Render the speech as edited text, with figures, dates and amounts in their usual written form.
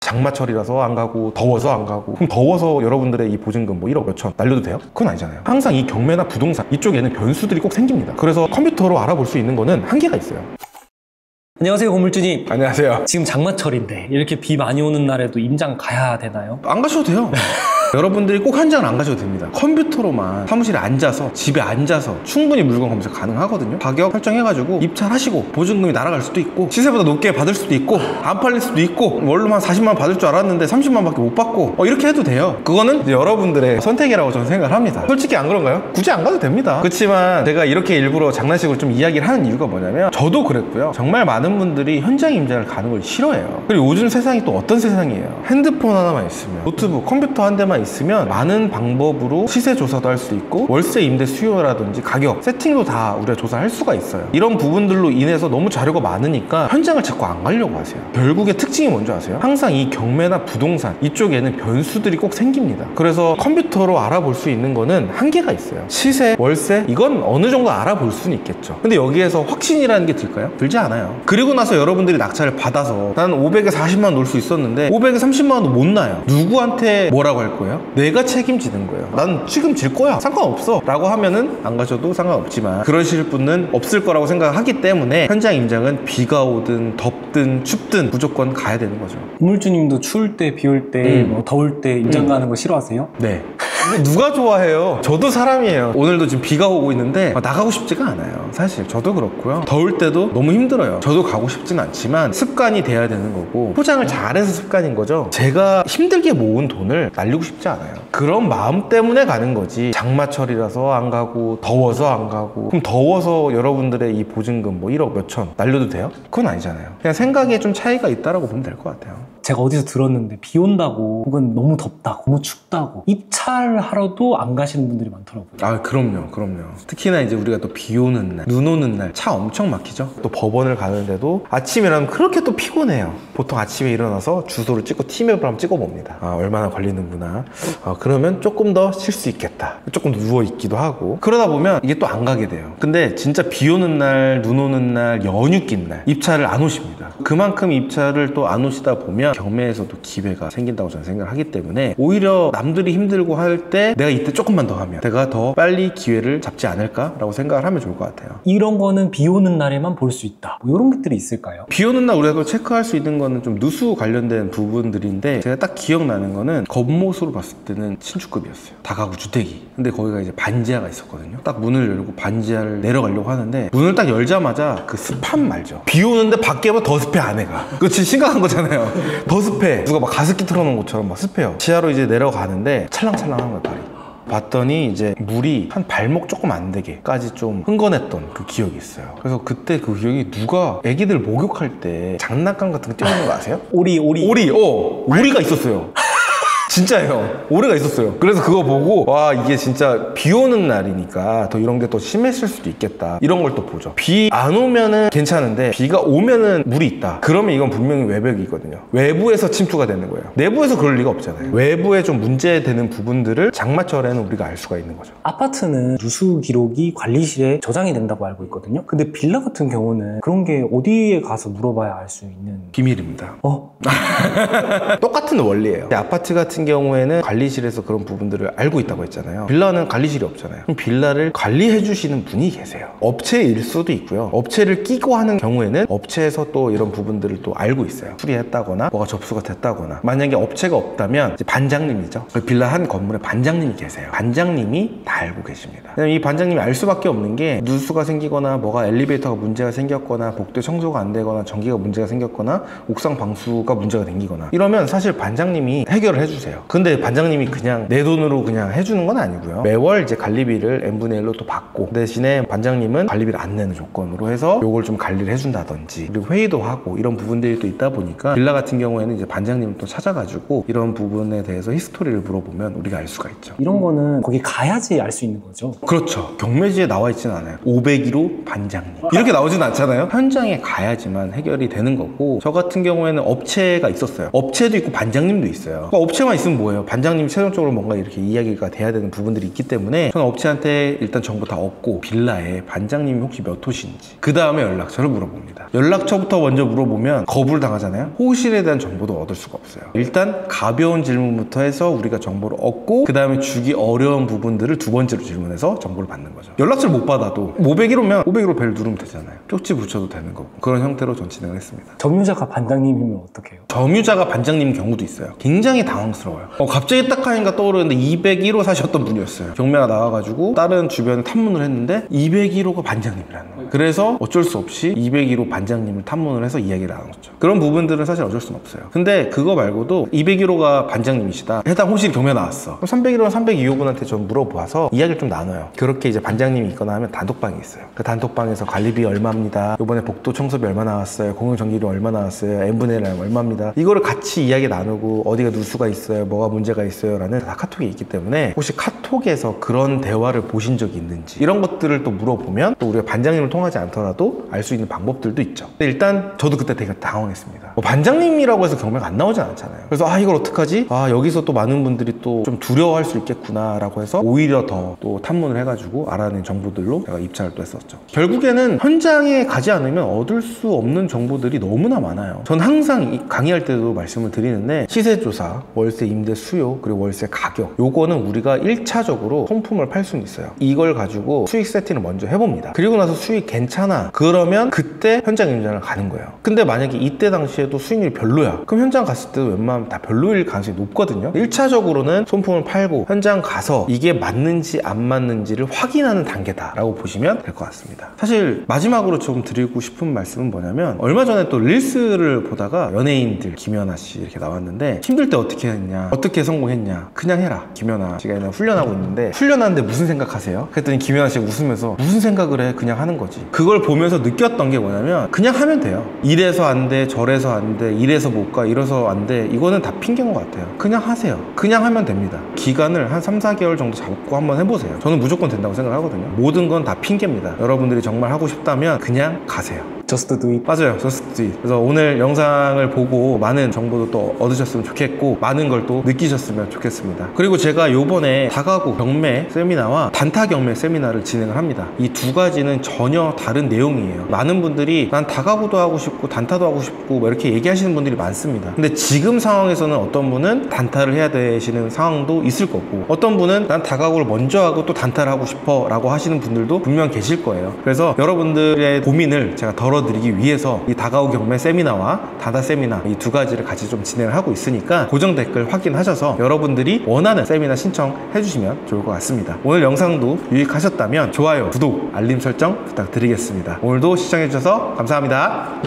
장마철이라서 안 가고 더워서 안 가고, 그럼 더워서 여러분들의 이 보증금 뭐 1억 몇천 날려도 돼요? 그건 아니잖아요. 항상 이 경매나 부동산 이쪽에는 변수들이 꼭 생깁니다. 그래서 컴퓨터로 알아볼 수 있는 거는 한계가 있어요. 안녕하세요, 건물주님. 안녕하세요. 지금 장마철인데 이렇게 비 많이 오는 날에도 임장 가야 되나요? 안 가셔도 돼요. 여러분들이 꼭 현장을 안 가셔도 됩니다. 컴퓨터로만 사무실에 앉아서, 집에 앉아서 충분히 물건 검색 가능하거든요. 가격 설정해가지고 입찰하시고 보증금이 날아갈 수도 있고, 시세보다 높게 받을 수도 있고, 안 팔릴 수도 있고, 원룸 한 40만 원 받을 줄 알았는데 30만 원밖에 못 받고, 이렇게 해도 돼요. 그거는 이제 여러분들의 선택이라고 저는 생각을 합니다. 솔직히 안 그런가요? 굳이 안 가도 됩니다. 그렇지만 제가 이렇게 일부러 장난식으로 좀 이야기를 하는 이유가 뭐냐면, 저도 그랬고요. 정말 많은 분들이 현장 임장을 가는 걸 싫어해요. 그리고 요즘 세상이 또 어떤 세상이에요? 핸드폰 하나만 있으면, 노트북, 컴퓨터 한 대만 있으면 많은 방법으로 시세 조사도 할 수 있고, 월세 임대 수요라든지 가격 세팅도 다 우리가 조사할 수가 있어요. 이런 부분들로 인해서 너무 자료가 많으니까 현장을 자꾸 안 가려고 하세요. 결국에 특징이 뭔지 아세요? 항상 이 경매나 부동산 이쪽에는 변수들이 꼭 생깁니다. 그래서 컴퓨터로 알아볼 수 있는 거는 한계가 있어요. 시세, 월세 이건 어느 정도 알아볼 수는 있겠죠. 근데 여기에서 확신이라는 게 들까요? 들지 않아요. 그리고 나서 여러분들이 낙찰을 받아서 나는 500에 40만 원 놓을 수 있었는데 500에 30만 원도 못 나요. 누구한테 뭐라고 할 거예요? 내가 책임지는 거예요. 난 책임질 거야, 상관없어 라고 하면은 안 가셔도 상관없지만, 그러실 분은 없을 거라고 생각하기 때문에 현장 임장은 비가 오든 덥든 춥든 무조건 가야 되는 거죠. 건물주님도 추울 때, 비 올 때, 뭐 더울 때 임장 가는 거 싫어하세요? 네. 누가 좋아해요? 저도 사람이에요. 오늘도 지금 비가 오고 있는데 나가고 싶지가 않아요. 사실 저도 그렇고요. 더울 때도 너무 힘들어요. 저도 가고 싶진 않지만 습관이 돼야 되는 거고, 포장을 잘해서 습관인 거죠. 제가 힘들게 모은 돈을 날리고 싶지 않아요. 그런 마음 때문에 가는 거지, 장마철이라서 안 가고 더워서 안 가고, 그럼 더워서 여러분들의 이 보증금 뭐 1억 몇천 날려도 돼요? 그건 아니잖아요. 그냥 생각에 좀 차이가 있다라고 보면 될 것 같아요. 제가 어디서 들었는데 비 온다고, 혹은 너무 덥다고, 너무 춥다고 입찰하러도 안 가시는 분들이 많더라고요. 아, 그럼요. 특히나 이제 우리가 또 비 오는 날, 눈 오는 날 차 엄청 막히죠. 또 법원을 가는데도 아침이라면 그렇게 또 피곤해요. 보통 아침에 일어나서 주소를 찍고 티맵을 한번 찍어봅니다. 얼마나 걸리는구나. 그러면 조금 더 쉴 수 있겠다. 조금 더 누워있기도 하고, 그러다 보면 이게 또 안 가게 돼요. 근데 진짜 비 오는 날, 눈 오는 날, 연휴 낀 날 입찰을 안 오십니다. 그만큼 입찰을 또 안 오시다 보면 경매에서도 기회가 생긴다고 저는 생각을 하기 때문에, 오히려 남들이 힘들고 할 때 내가 이때 조금만 더 하면 내가 더 빨리 기회를 잡지 않을까라고 생각을 하면 좋을 것 같아요. 이런 거는 비 오는 날에만 볼 수 있다, 뭐 이런 것들이 있을까요? 비 오는 날 우리가 체크할 수 있는 거는 좀 누수 관련된 부분들인데, 제가 딱 기억나는 거는 겉모습으로 봤을 때는 신축급이었어요. 다가구 주택이. 근데 거기가 이제 반지하가 있었거든요. 딱 문을 열고 반지하를 내려가려고 하는데, 문을 딱 열자마자 그 습함 말죠. 비 오는데 밖에만 더 습해, 안에가. 그거 진짜 심각한 거잖아요. 더 습해. 누가 막 가습기 틀어놓은 것처럼 막 습해요. 지하로 이제 내려가는데 찰랑찰랑한 거예요, 발이. 봤더니 이제 물이 한 발목 조금 안 되게까지 좀 흥건했던 그 기억이 있어요. 그래서 그때 그 기억이, 누가 애기들 목욕할 때 장난감 같은 거 띄워놓는 거 아세요? 오리가 있었어요. 진짜예요. 오래가 있었어요. 그래서 그거 보고, 와, 이게 진짜 비 오는 날이니까 더 이런 게 더 심했을 수도 있겠다, 이런 걸 또 보죠. 비 안 오면은 괜찮은데 비가 오면은 물이 있다, 그러면 이건 분명히 외벽이거든요. 외부에서 침투가 되는 거예요. 내부에서 그럴 리가 없잖아요. 외부에 좀 문제되는 부분들을 장마철에는 우리가 알 수가 있는 거죠. 아파트는 누수 기록이 관리실에 저장이 된다고 알고 있거든요. 근데 빌라 같은 경우는 그런 게 어디에 가서 물어봐야 알 수 있는? 비밀입니다. 똑같은 원리예요. 아파트 같은 경우에는 관리실에서 그런 부분들을 알고 있다고 했잖아요. 빌라는 관리실이 없잖아요. 그럼 빌라를 관리해 주시는 분이 계세요. 업체일 수도 있고요. 업체를 끼고 하는 경우에는 업체에서 또 이런 부분들을 또 알고 있어요. 수리했다거나 뭐가 접수가 됐다거나. 만약에 업체가 없다면 이제 반장님이죠. 그 빌라 한 건물에 반장님이 계세요. 반장님이 다 알고 계십니다. 이 반장님이 알 수밖에 없는 게, 누수가 생기거나 뭐가 엘리베이터가 문제가 생겼거나 복도 청소가 안 되거나 전기가 문제가 생겼거나 옥상 방수가 문제가 생기거나 이러면 사실 반장님이 해결을 해주세요. 근데 반장님이 그냥 내 돈으로 그냥 해주는 건 아니고요. 매월 이제 관리비를 n분의 1로 또 받고, 대신에 반장님은 관리비를 안 내는 조건으로 해서 요걸 좀 관리를 해준다든지, 그리고 회의도 하고 이런 부분들이 또 있다 보니까, 빌라 같은 경우에는 이제 반장님을 또 찾아가지고 이런 부분에 대해서 히스토리를 물어보면 우리가 알 수가 있죠. 이런 거는 거기 가야지 알 수 있는 거죠? 그렇죠. 경매지에 나와 있지는 않아요. 501호 반장님 이렇게 나오진 않잖아요. 현장에 가야지만 해결이 되는 거고, 저 같은 경우에는 업체가 있었어요. 업체도 있고 반장님도 있어요. 그러니까 업체만 있으면 뭐예요? 반장님이 최종적으로 뭔가 이렇게 이야기가 돼야 되는 부분들이 있기 때문에 저는 업체한테 일단 정보 다 얻고 빌라에 반장님이 혹시 몇 호신지 그 다음에 연락처를 물어봅니다. 연락처부터 먼저 물어보면 거부를 당하잖아요. 호실에 대한 정보도 얻을 수가 없어요. 일단 가벼운 질문부터 해서 우리가 정보를 얻고 그 다음에 주기 어려운 부분들을 두 번째로 질문해서 정보를 받는 거죠. 연락처를 못 받아도 501호면 501호 벨 누르면 되잖아요. 쪽지 붙여도 되는 거고 그런 형태로 전 진행을 했습니다. 점유자가 반장님이면 어떡해요? 점유자가 반장님 경우도 있어요. 굉장히 당황스러워요. 갑자기 딱 하니까 떠오르는데 201호 사셨던 분이었어요. 경매가 나와가지고 다른 주변에 탐문을 했는데 201호가 반장님이라는 거예요. 그래서 어쩔 수 없이 201호 반장님을 탐문을 해서 이야기를 나눴죠. 그런 부분들은 사실 어쩔 수는 없어요. 근데 그거 말고도 201호가 반장님이시다. 해당 호실이 경매 나왔어. 301호랑 302호분한테 좀 물어봐서 이야기를 좀 나눠요. 그렇게 이제 반장님이 있거나 하면 단톡방이 있어요. 그 단톡방에서 관리비 얼마입니다. 이번에 복도 청소비 얼마 나왔어요. 공용전기료 얼마 나왔어요. n분의 1 얼마입니다. 이거를 같이 이야기 나누고 어디가 누수가 있어요. 뭐가 문제가 있어요. 라는 다 카톡이 있기 때문에 혹시 카톡에서 그런 대화를 보신 적이 있는지 이런 것들을 또 물어보면 또 우리가 반장님을 통하지 않더라도 알 수 있는 방법들도 있죠. 근데 일단 저도 그때 되게 당황했습니다. 반장님이라고 해서 경매가 안 나오진 않잖아요. 그래서 이걸 어떡하지? 여기서 또 많은 분들이 또 좀 두려워할 수 있겠구나 라고 해서 오히려 더 또 탐문을 해가지고 알아낸 정보들로 제가 입찰을 또 했었죠. 결국에는 현장에 가지 않으면 얻을 수 없는 정보들이 너무나 많아요. 전 항상 강의할 때도 말씀을 드리는데 시세조사, 월세 임대 수요, 그리고 월세 가격 요거는 우리가 1차적으로 손품을 팔 수는 있어요. 이걸 가지고 수익 세팅을 먼저 해봅니다. 그리고 나서 수익 괜찮아 그러면 그때 현장 임장을 가는 거예요. 근데 만약에 이때 당시에도 수익률이 별로야 그럼 현장 갔을 때도 웬만하면 다 별로일 가능성이 높거든요. 1차적으로는 손품을 팔고 현장 가서 이게 맞는지 안 맞는지를 확인하는 단계다 라고 보시면 될 것 같습니다. 사실 마지막으로 좀 드리고 싶은 말씀은 뭐냐면 얼마 전에 또 릴스를 보다가 연예인들 김연아 씨 이렇게 나왔는데 힘들 때 어떻게 했냐 어떻게 성공했냐 그냥 해라. 김연아 씨가 그냥 훈련하고 있는데 훈련하는데 무슨 생각하세요? 그랬더니 김연아 씨가 웃으면서 무슨 생각을 해 그냥 하는 거지. 그걸 보면서 느꼈던 게 뭐냐면 그냥 하면 돼요. 이래서 안 돼 저래서 안 돼 이래서 못 가 이래서 안 돼 이거는 다 핑계인 것 같아요. 그냥 하세요. 그냥 하면 됩니다. 기간을 한 3, 4개월 정도 잡고 한번 해보세요. 저는 무조건 된다고 생각하거든요. 모든 건 다 핑계입니다. 여러분들이 정말 하고 싶다면 그냥 가세요. Just do it. 맞아요. Just do it. 그래서 오늘 영상을 보고 많은 정보도 또 얻으셨으면 좋겠고 많은 걸 또 느끼셨으면 좋겠습니다. 그리고 제가 요번에 다가구 경매 세미나와 단타 경매 세미나를 진행을 합니다. 이 두 가지는 전혀 다른 내용이에요. 많은 분들이 난 다가구도 하고 싶고 단타도 하고 싶고 뭐 이렇게 얘기하시는 분들이 많습니다. 근데 지금 상황에서는 어떤 분은 단타를 해야 되시는 상황도 있을 거고 어떤 분은 난 다가구를 먼저 하고 또 단타를 하고 싶어 라고 하시는 분들도 분명 계실 거예요. 그래서 여러분들의 고민을 제가 덜어드리기 위해서 이 다가구 경매 세미나와 단타 세미나 이 두 가지를 같이 좀 진행을 하고 있으니까 고정 댓글 확인하셔서 여러분들이 원하는 세미나 신청해 주시면 좋을 것 같습니다. 오늘 영상도 유익하셨다면 좋아요, 구독, 알림 설정 부탁드리겠습니다. 오늘도 시청해 주셔서 감사합니다.